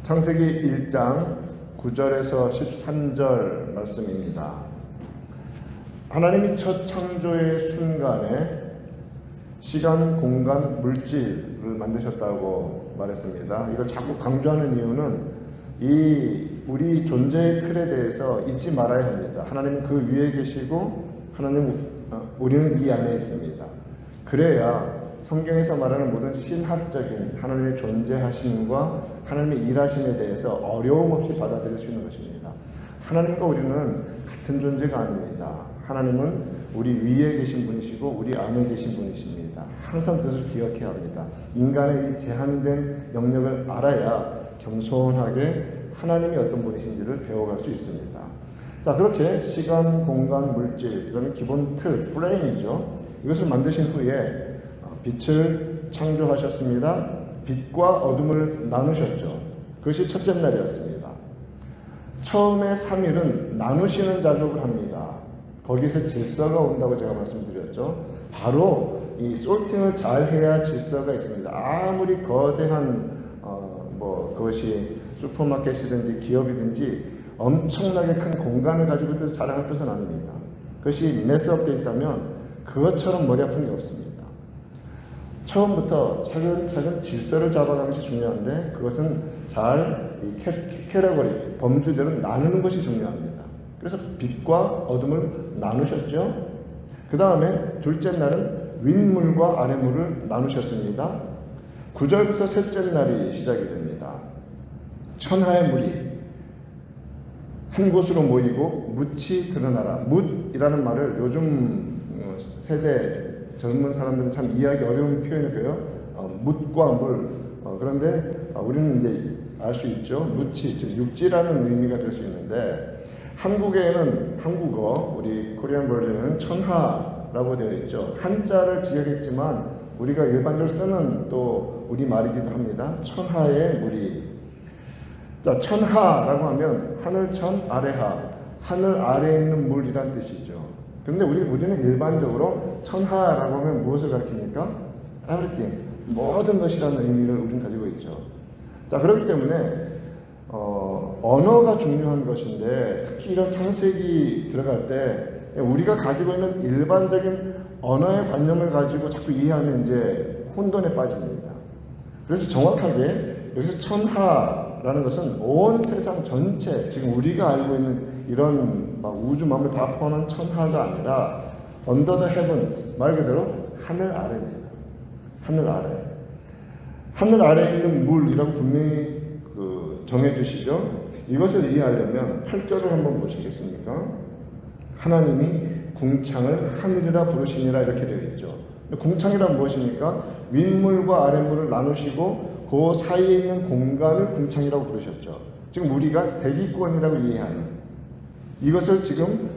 창세기 1장 9절에서 13절 말씀입니다. 하나님이 첫 창조의 순간에 시간, 공간, 물질을 만드셨다고 말했습니다. 이걸 자꾸 강조하는 이유는 우리 존재의 틀에 대해서 잊지 말아야 합니다. 하나님은 그 위에 계시고 우리는 이 안에 있습니다. 그래야 성경에서 말하는 모든 신학적인 하나님의 존재하심과 하나님의 일하심에 대해서 어려움 없이 받아들일 수 있는 것입니다. 하나님과 우리는 같은 존재가 아닙니다. 하나님은 우리 위에 계신 분이시고 우리 안에 계신 분이십니다. 항상 그것을 기억해야 합니다. 인간의 이 제한된 영역을 알아야 겸손하게 하나님이 어떤 분이신지를 배워갈 수 있습니다. 자, 그렇게 시간, 공간, 물질, 이거는 기본 틀, 프레임이죠. 이것을 만드신 후에 빛을 창조하셨습니다. 빛과 어둠을 나누셨죠. 그것이 첫째 날이었습니다. 처음에 3일은 나누시는 작업을 합니다. 거기서 질서가 온다고 제가 말씀드렸죠. 바로 이 솔팅을 잘 해야 질서가 있습니다. 아무리 거대한 그것이 슈퍼마켓이든지 기업이든지 엄청나게 큰 공간을 가지고 있어서 자랑할 것은 아닙니다. 그것이 매스업되어 있다면 그것처럼 머리 아픈 게 없습니다. 처음부터 차근차근 질서를 잡아가는 것이 중요한데 그것은 잘 캐테고리, 범주대로 나누는 것이 중요합니다. 그래서 빛과 어둠을 나누셨죠. 그 다음에 둘째 날은 윗물과 아랫물을 나누셨습니다. 9절부터 셋째 날이 시작이 됩니다. 천하의 물이 한 곳으로 모이고 묻이 드러나라. 묻이라는 말을 요즘 세대 젊은 사람들은 참 이해하기 어려운 표현이고요. 묻과 물. 그런데 우리는 이제 알 수 있죠. 묻이, 즉 육지라는 의미가 될 수 있는데 한국에는 한국어, 우리 코리안 버전은 천하라고 되어 있죠. 한자를 직역했지만 우리가 일반적으로 쓰는 또 우리 말이기도 합니다. 천하의 물이. 자, 천하라고 하면 하늘천 아래하, 하늘 아래에 있는 물이란 뜻이죠. 그런데 우리는 일반적으로 천하라고 하면 무엇을 가리킵니까? everything, 모든 것이라는 의미를 우리는 가지고 있죠. 자, 그렇기 때문에 언어가 중요한 것인데 특히 이런 창세기 들어갈 때 우리가 가지고 있는 일반적인 언어의 관념을 가지고 자꾸 이해하면 이제 혼돈에 빠집니다. 그래서 정확하게 여기서 천하라는 것은 온 세상 전체, 지금 우리가 알고 있는 이런 우주 만물 다 포함한 천하가 아니라 under the heavens, 말 그대로 하늘 아래입니다. 하늘 아래. 하늘 아래에 있는 물이라고 분명히 정해주시죠. 이것을 이해하려면 8절을 한번 보시겠습니까? 하나님이 궁창을 하늘이라 부르시니라 이렇게 되어 있죠. 궁창이란 무엇입니까? 윗물과 아랫물을 나누시고 그 사이에 있는 공간을 궁창이라고 부르셨죠. 지금 우리가 대기권이라고 이해하는 이것을 지금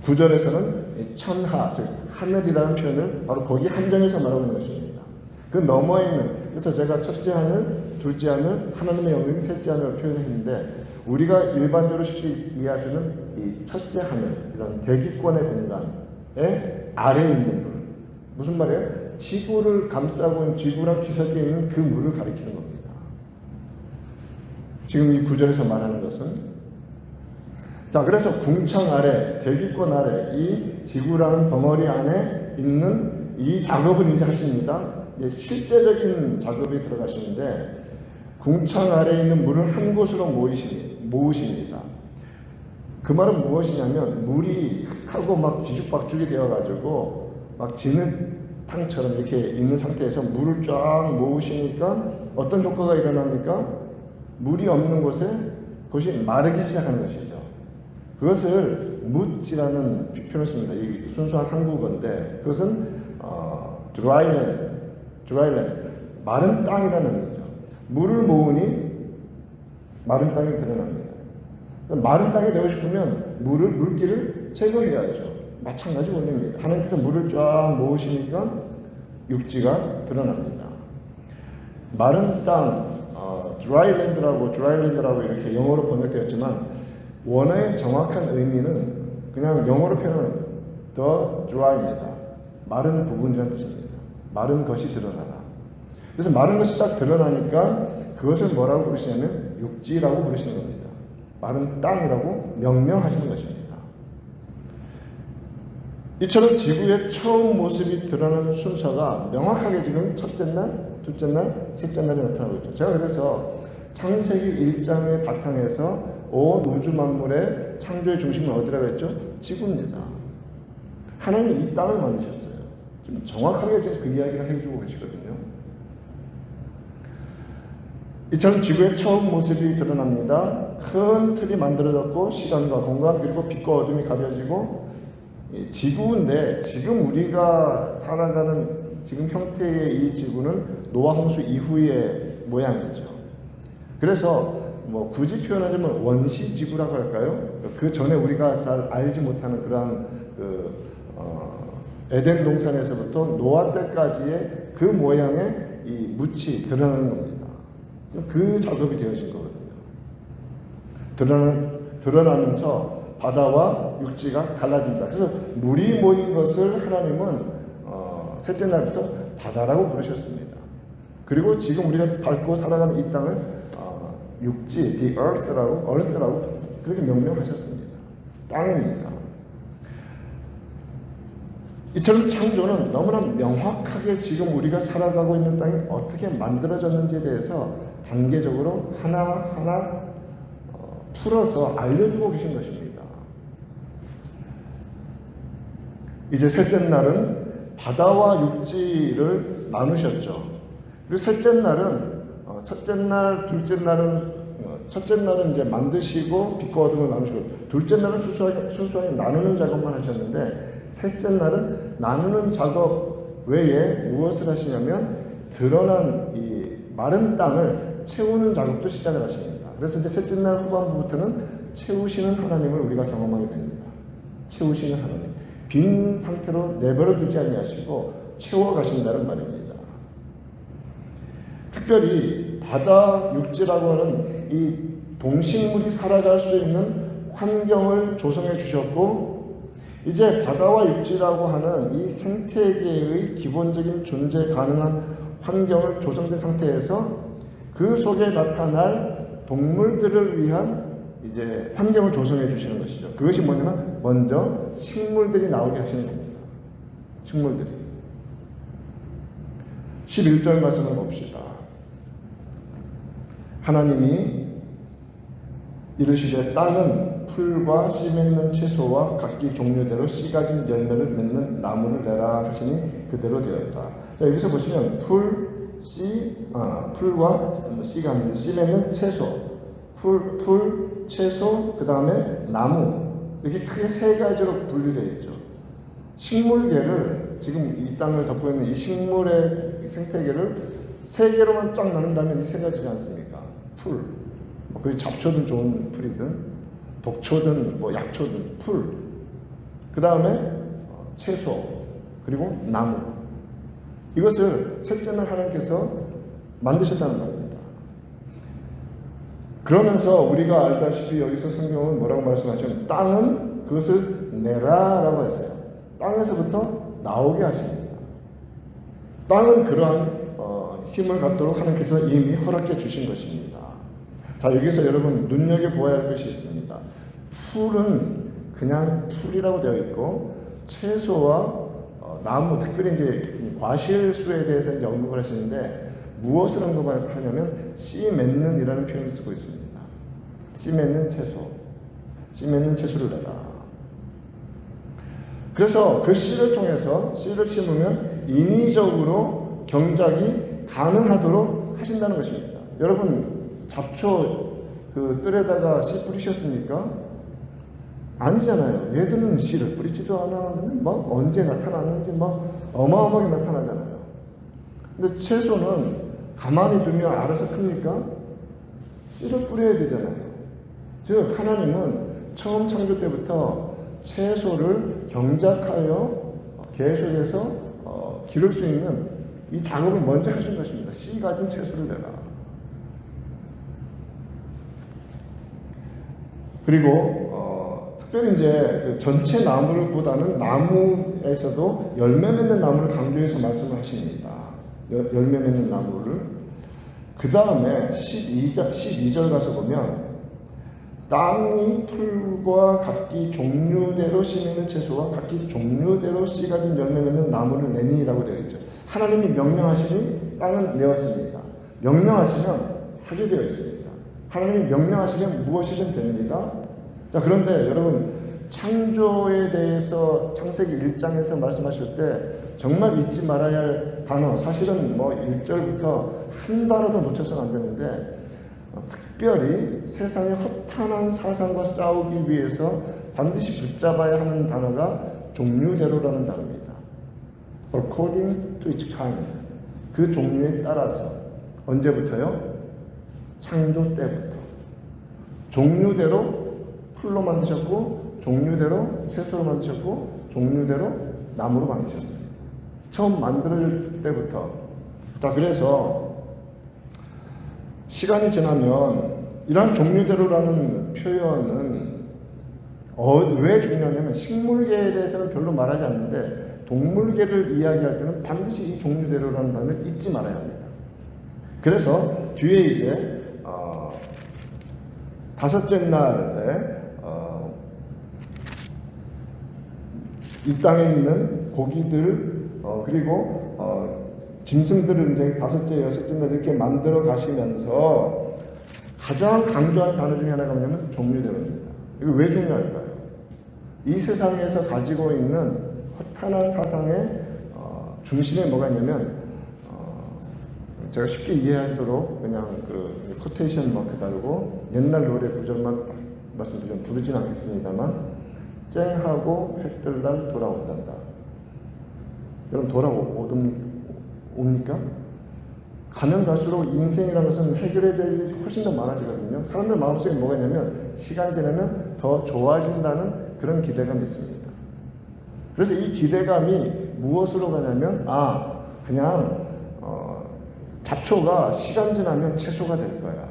9절에서는 천하, 즉 하늘이라는 표현을 바로 거기 한정해서 말하고 있는 것입니다. 그 너머에 있는, 그래서 제가 첫째 하늘, 둘째 하늘, 하나님의 영역이 셋째 하늘을 표현했는데 우리가 일반적으로 쉽게 이해할 수 있는 이 첫째 하늘, 이런 대기권의 공간에 아래에 있는 물. 무슨 말이에요? 지구를 감싸고 있는, 지구랑 뒤섞여 있는 그 물을 가리키는 겁니다. 지금 이 구절에서 말하는 것은 자, 그래서 궁창 아래, 대기권 아래, 이 지구라는 덩어리 안에 있는 이 작업을 이제 하십니다. 이제 실제적인 작업이 들어가시는데 궁창 아래에 있는 물을 한 곳으로 모으십니다. 그 말은 무엇이냐면 물이 흙하고 막 뒤죽박죽이 되어가지고 막 진흙탕처럼 이렇게 있는 상태에서 물을 쫙 모으시니까 어떤 효과가 일어납니까? 물이 없는 곳에 그것이 마르기 시작하는 것이죠. 그것을 묻이라는 표현을 씁니다. 이 순수한 한국어인데 그것은 dryland, 마른 땅이라는 의미죠. 물을 모으니 마른 땅이 드러납니다. 마른 땅이 되고 싶으면 물기를 제거해야죠. 마찬가지 원리입니다. 하나님께서 물을 쫙 모으시니까 육지가 드러납니다. 마른 땅, dryland라고 이렇게 영어로 번역되었지만 원어의 정확한 의미는 그냥 영어로 표현하는 the dry입니다. 마른 부분이라는 뜻입니다. 마른 것이 드러나라. 그래서 마른 것이 딱 드러나니까 그것을 뭐라고 부르시냐면 육지라고 부르시는 겁니다. 마른 땅이라고 명명하시는 것입니다. 이처럼 지구의 처음 모습이 드러나는 순서가 명확하게 지금 첫째 날, 둘째 날, 셋째 날에 나타나고 있죠. 제가 그래서 창세기 1장의 바탕에서 온 우주 만물의 창조의 중심은 어디라고 했죠? 지구입니다. 하나님이 이 땅을 만드셨어요. 좀 정확하게 지금 그 이야기를 해주고 계시거든요. 이처럼 지구의 처음 모습이 드러납니다. 큰 틀이 만들어졌고 시간과 공간 그리고 빛과 어둠이 가려지고 지구인데 지금 우리가 살아가는 지금 형태의 이 지구는 노아 홍수 이후의 모양이죠. 그래서 뭐 굳이 표현하자면 원시 지구라고 할까요? 그 전에 우리가 잘 알지 못하는 그러한 에덴 동산에서부터 노아 때까지의 그 모양의 이 묻이 드러나는 겁니다. 그 작업이 되어진 거거든요. 드러나면서 바다와 육지가 갈라집니다. 그래서 물이 모인 것을 하나님은 셋째 날부터 바다라고 부르셨습니다. 그리고 지금 우리가 밟고 살아가는 이 땅을 육지, the earth라고 그렇게 명명하셨습니다. 땅입니다. 이처럼 창조는 너무나 명확하게 지금 우리가 살아가고 있는 땅이 어떻게 만들어졌는지에 대해서 단계적으로 하나하나 풀어서 알려주고 계신 것입니다. 이제 셋째 날은 바다와 육지를 나누셨죠. 그리고 셋째 날은 첫째 날, 둘째 날은 첫째 날은 이제 만드시고 빛과 어둠을 나누시고 둘째 날은 순수하게 나누는 작업만 하셨는데 셋째 날은 나누는 작업 외에 무엇을 하시냐면 드러난 이 마른 땅을 채우는 작업도 시작을 하십니다. 그래서 이제 셋째 날 후반부부터는 채우시는 하나님을 우리가 경험하게 됩니다. 채우시는 하나님. 빈 상태로 내버려 두지 아니하시고 채워 가신다는 말입니다. 특별히 바다 육지라고 하는 이 동식물이 살아갈 수 있는 환경을 조성해 주셨고 이제 바다와 육지라고 하는 이 생태계의 기본적인 존재 가능한 환경을 조성된 상태에서 그 속에 나타날 동물들을 위한 이제 환경을 조성해 주시는 것이죠. 그것이 뭐냐면 먼저 식물들이 나오게 하시는 겁니다. 식물들이. 11절 말씀을 봅시다. 하나님이 이르시되 땅은 풀과 씨 맺는 채소와 각기 종류대로 씨 가진 열매를 맺는 나무를 내라 하시니 그대로 되었다. 자, 여기서 보시면 풀과 씨가 있는 씨 맺는 채소, 풀, 채소, 그 다음에 나무 이렇게 크게 세 가지로 분류되어 있죠. 식물계를 지금 이 땅을 덮고 있는 이 식물의 생태계를 세 개로만 쫙 나눈다면 이 세 가지지 않습니까? 풀, 그 잡초든 좋은 풀이든 독초든 뭐 약초든 풀, 그 다음에 채소, 그리고 나무. 이것을 셋째 날 하나님께서 만드셨다는 말입니다. 그러면서 우리가 알다시피 여기서 성경은 뭐라고 말씀하시냐면 땅은 그것을 내라라고 했어요. 땅에서부터 나오게 하십니다. 땅은 그러한 힘을 갖도록 하나님께서 이미 허락해 주신 것입니다. 자, 여기서 여러분 눈여겨보아야 할 것이 있습니다. 풀은 그냥 풀이라고 되어 있고 채소와 나무, 특별히 이제 과실수에 대해서 이제 언급을 하시는데 무엇을 언급하냐면 씨 맺는 이라는 표현을 쓰고 있습니다. 씨 맺는 채소, 씨 맺는 채소를 내라. 그래서 그 씨를 통해서 씨를 심으면 인위적으로 경작이 가능하도록 하신다는 것입니다. 여러분 잡초 그 뜰에다가 씨 뿌리셨습니까? 아니잖아요. 얘들은 씨를 뿌리지도 않아. 막 언제 나타나는지 막 어마어마하게 나타나잖아요. 근데 채소는 가만히 두면 알아서 큽니까? 씨를 뿌려야 되잖아요. 즉 하나님은 처음 창조 때부터 채소를 경작하여 계속해서 기를 수 있는 이 작업을 먼저 하신 것입니다. 씨 가진 채소를 내라. 그리고 특별히 이제 그 전체 나무를 보다는 나무에서도 열매 맺는 나무를 강조해서 말씀을 하십니다. 열매 맺는 나무를. 그 다음에 12절 가서 보면 땅이 풀과 각기 종류대로 씨 맺는 채소와 각기 종류대로 씨 가진 열매 맺는 나무를 내니라고 되어 있죠. 하나님이 명령하시니 땅은 내었습니다. 명령하시면 하게 되어 있습니다. 하나님이 명령하시면 무엇이든 됩니다. 자, 그런데 여러분, 창조에 대해서 창세기 1장에서 말씀하실 때 정말 잊지 말아야 할 단어, 사실은 뭐 1절부터 한 단어도 놓쳐서는 안 되는데, 특별히 세상의 허탄한 사상과 싸우기 위해서 반드시 붙잡아야 하는 단어가 종류대로라는 단어입니다. According to its kind. 그 종류에 따라서. 언제부터요? 창조 때부터. 종류대로 풀로 만드셨고, 종류대로 채소로 만드셨고, 종류대로 나무로 만드셨어요. 처음 만들어질 때부터. 자, 그래서 시간이 지나면 이러한 종류대로라는 표현은 왜 중요하냐면, 식물계에 대해서는 별로 말하지 않는데 동물계를 이야기할 때는 반드시 이 종류대로라는 단어를 잊지 말아야 합니다. 그래서 뒤에 이제 다섯째 날에 이 땅에 있는 고기들 그리고 짐승들을 이제 다섯째, 여섯째 날 이렇게 만들어 가시면서 가장 강조하는 단어 중에 하나가 뭐냐면 종류대로입니다. 이거 왜 중요할까요? 이 세상에서 가지고 있는 허탄한 사상의 중심에 뭐가 있냐면, 제가 쉽게 이해하도록 그냥 그 코테이션 마크 달고 옛날 노래 구절만 말씀드리면 부르진 않겠습니다만, 쨍하고 해뜰 날 돌아온단다. 여러분, 옵니까? 가면 갈수록 인생이라는 것은 해결해야 될 일이 훨씬 더 많아지거든요. 사람들 마음속에 뭐가 있냐면, 시간 지나면 더 좋아진다는 그런 기대감이 있습니다. 그래서 이 기대감이 무엇으로 가냐면, 그냥 잡초가 시간 지나면 채소가 될 거야.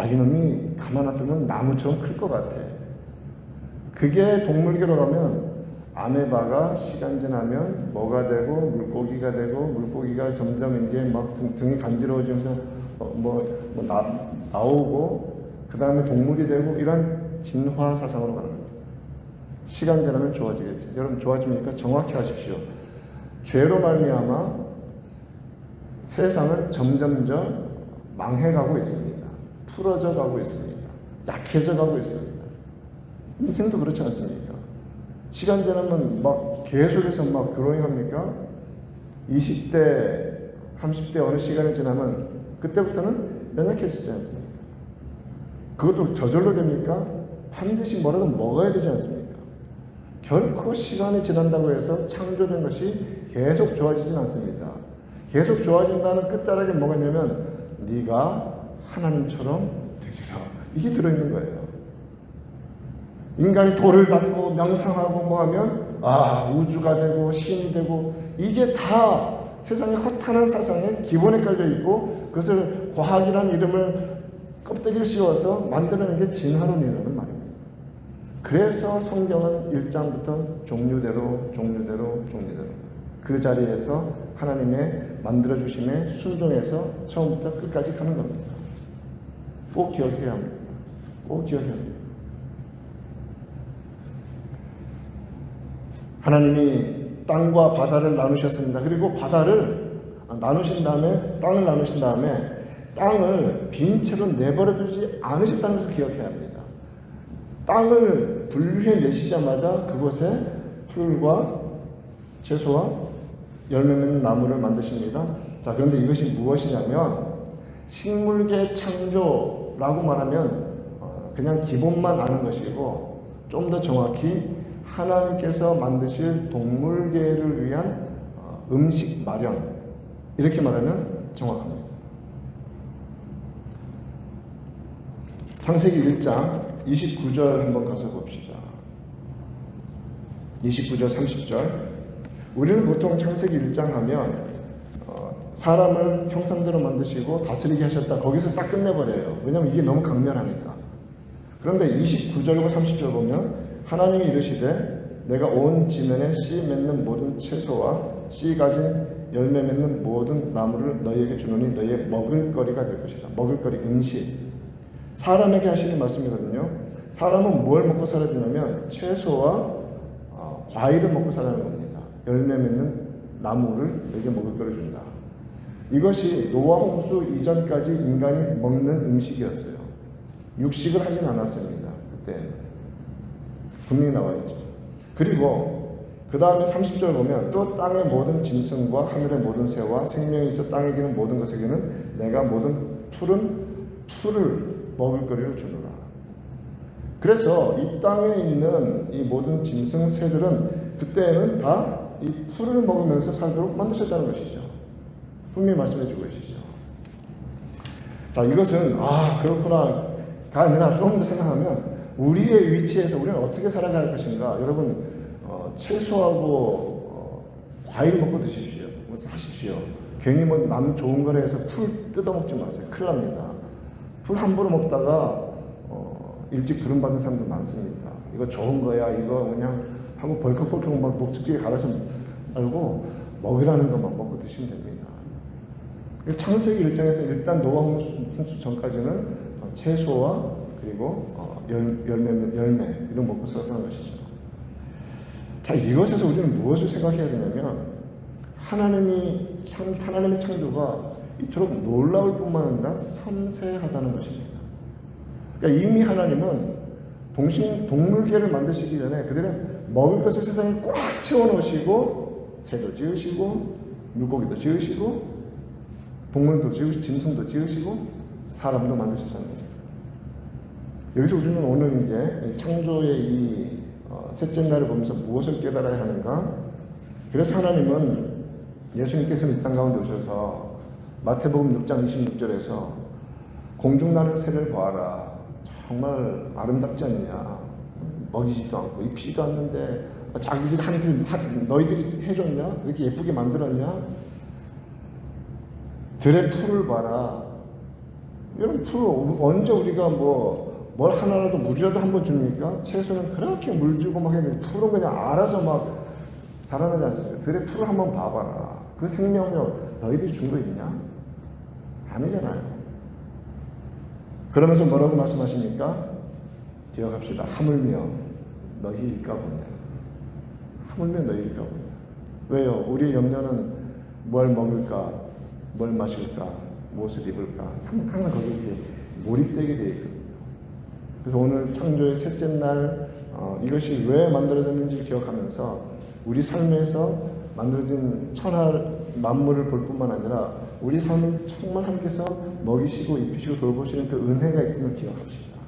이놈이 가만 놔두면 나무처럼 클 것 같아. 그게 동물계로 가면 아메바가 시간 지나면 뭐가 되고 물고기가 되고, 물고기가 점점 이제 막 등이 간지러워지면서 나오고, 그 다음에 동물이 되고, 이런 진화 사상으로 가는 겁니다. 시간 지나면 좋아지겠죠. 여러분, 좋아집니까? 정확히 하십시오. 죄로 말미암아 세상은 점점점 망해가고 있습니다. 풀어져 가고 있습니다. 약해져 가고 있습니다. 인생도 그렇지 않습니까? 시간 지나면 막 계속해서 막 그로잉 합니까? 20대, 30대 어느 시간이 지나면 그때부터는 연약해지지 않습니까? 그것도 저절로 됩니까? 반드시 뭐라도 먹어야 되지 않습니까? 결코 시간이 지난다고 해서 창조된 것이 계속 좋아지진 않습니다. 계속 좋아진다는 끝자락에 뭐가 있냐면, 네가 하나님처럼 되리라. 이게 들어있는 거예요. 인간이 돌을 닦고 명상하고 뭐하면 우주가 되고 신이 되고, 이게 다 세상의 허탄한 사상에 기본에 깔려 있고, 그것을 과학이라는 이름을 껍데기를 씌워서 만들어낸 게 진화론이라는 말입니다. 그래서 성경은 1장부터 종류대로 그 자리에서 하나님의 만들어주심에 순종해서 처음부터 끝까지 가는 겁니다. 꼭 기억해야 합니다. 꼭 기억해야 합니다. 하나님이 땅과 바다를 나누셨습니다. 그리고 바다를 나누신 다음에, 땅을 나누신 다음에 땅을 빈 채로 내버려 두지 않으셨다는 것을 기억해야 합니다. 땅을 분류해 내시자마자 그곳에 풀과 채소와 열매 맺는 나무를 만드십니다. 자, 그런데 이것이 무엇이냐면, 식물계 창조라고 말하면 그냥 기본만 아는 것이고, 좀 더 정확히 하나님께서 만드실 동물계를 위한 음식 마련, 이렇게 말하면 정확합니다. 창세기 1장 29절 한번 가서 봅시다. 29절 30절. 우리는 보통 창세기 1장 하면 사람을 형상대로 만드시고 다스리게 하셨다, 거기서 딱 끝내버려요. 왜냐하면 이게 너무 강렬하니까. 그런데 29절과 30절 보면, 하나님이 이르시되 내가 온 지면에 씨 맺는 모든 채소와 씨 가진 열매 맺는 모든 나무를 너희에게 주노니 너희의 먹을거리가 될 것이다. 먹을거리, 음식. 사람에게 하시는 말씀이거든요. 사람은 뭘 먹고 살아야 되냐면 채소와 과일을 먹고 살아는 겁니다. 열매 맺는 나무를 너희에게 먹을거리 준다. 이것이 노아 홍수 이전까지 인간이 먹는 음식이었어요. 육식을 하진 않았습니다. 그때 분명히 나와 있죠. 그리고 그 다음에 30절 보면 또 땅의 모든 짐승과 하늘의 모든 새와 생명이 있어 땅에 기는 모든 것에게는 내가 모든 풀은 풀을 먹을 거리로 주노라. 그래서 이 땅에 있는 이 모든 짐승 새들은 그때는 다 이 풀을 먹으면서 살도록 만드셨다는 것이죠. 분명히 말씀해 주고 계시죠. 자, 이것은 그렇구나 가 아니라 조금 더 생각하면 우리의 위치에서 우리는 어떻게 살아갈 것인가. 여러분 채소하고 과일 먹고 드십시오. 하십시오. 괜히 뭐 남 좋은 거래 해서 풀 뜯어먹지 마세요. 큰일 납니다. 풀 함부로 먹다가 일찍 부름 받은 사람들 많습니다. 이거 좋은 거야. 이거 그냥 하고 벌컥벌컥 막 목줄기에 갈아서 말고 먹으라는 것만 먹고 드시면 됩니다. 창세기 1장에서 일단 노아 홍수 전까지는 채소와 그리고 열매 이런 먹고 살았다는 것이죠. 자, 이것에서 우리는 무엇을 생각해야 되냐면 하나님의 창조가 이토록 놀라울 뿐만 아니라 섬세하다는 것입니다. 그러니까 이미 하나님은 동물계를 만드시기 전에 그들은 먹을 것을 세상에 꽉 채워놓으시고 새도 지으시고 물고기도 지으시고 동물도 지으시고 짐승도 지으시고 사람도 만드셨다는 겁니다. 여기서 우리는 오늘 이제 창조의 이 셋째 날을 보면서 무엇을 깨달아야 하는가? 그래서 하나님은 예수님께서는 이 땅 가운데 오셔서 마태복음 6장 26절에서 공중나는 새를 보아라. 정말 아름답지 않냐? 먹이지도 않고 입히지도 않는데 자기들이 너희들이 해줬냐? 이렇게 예쁘게 만들었냐? 들의 풀을 봐라. 여러분 풀 언제 우리가 뭘 하나라도 물이라도 한번 줍니까? 채소는 그렇게 물 주고 막 했는데 풀은 그냥 알아서 막 자라나지 않습니까? 들의 풀을 한번 봐봐라. 그 생명력 너희들이 준 거 있냐? 아니잖아요. 그러면서 뭐라고 말씀하십니까? 기억합시다. 하물며 너희일까 보냐. 하물며 너희일까 보냐. 왜요? 우리의 염려는 뭘 먹을까, 뭘 마실까, 무엇을 입을까. 항상 거기에 이렇게 몰입되게 되어 있거든요. 그래서 오늘 창조의 셋째 날 이것이 왜 만들어졌는지를 기억하면서 우리 삶에서 만들어진 천하 만물을 볼 뿐만 아니라 우리 삶을 정말 하나님께서 먹이시고 입히시고 돌보시는 그 은혜가 있음을 기억합시다.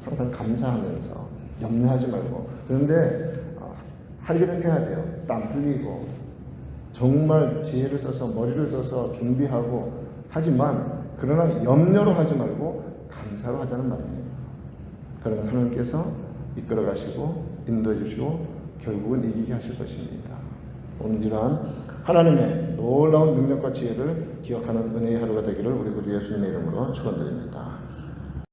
항상 감사하면서 염려하지 말고. 그런데 할 일은 해야 돼요. 땀 흘리고 정말 지혜를 써서 머리를 써서 준비하고 하지만 그러나 염려로 하지 말고 감사로 하자는 말입니다. 그러면 하나님께서 이끌어 가시고 인도해 주시고 결국은 이기게 하실 것입니다. 오늘 이러한 하나님의 놀라운 능력과 지혜를 기억하는 은혜의 하루가 되기를 우리 구주 예수님의 이름으로 축원드립니다.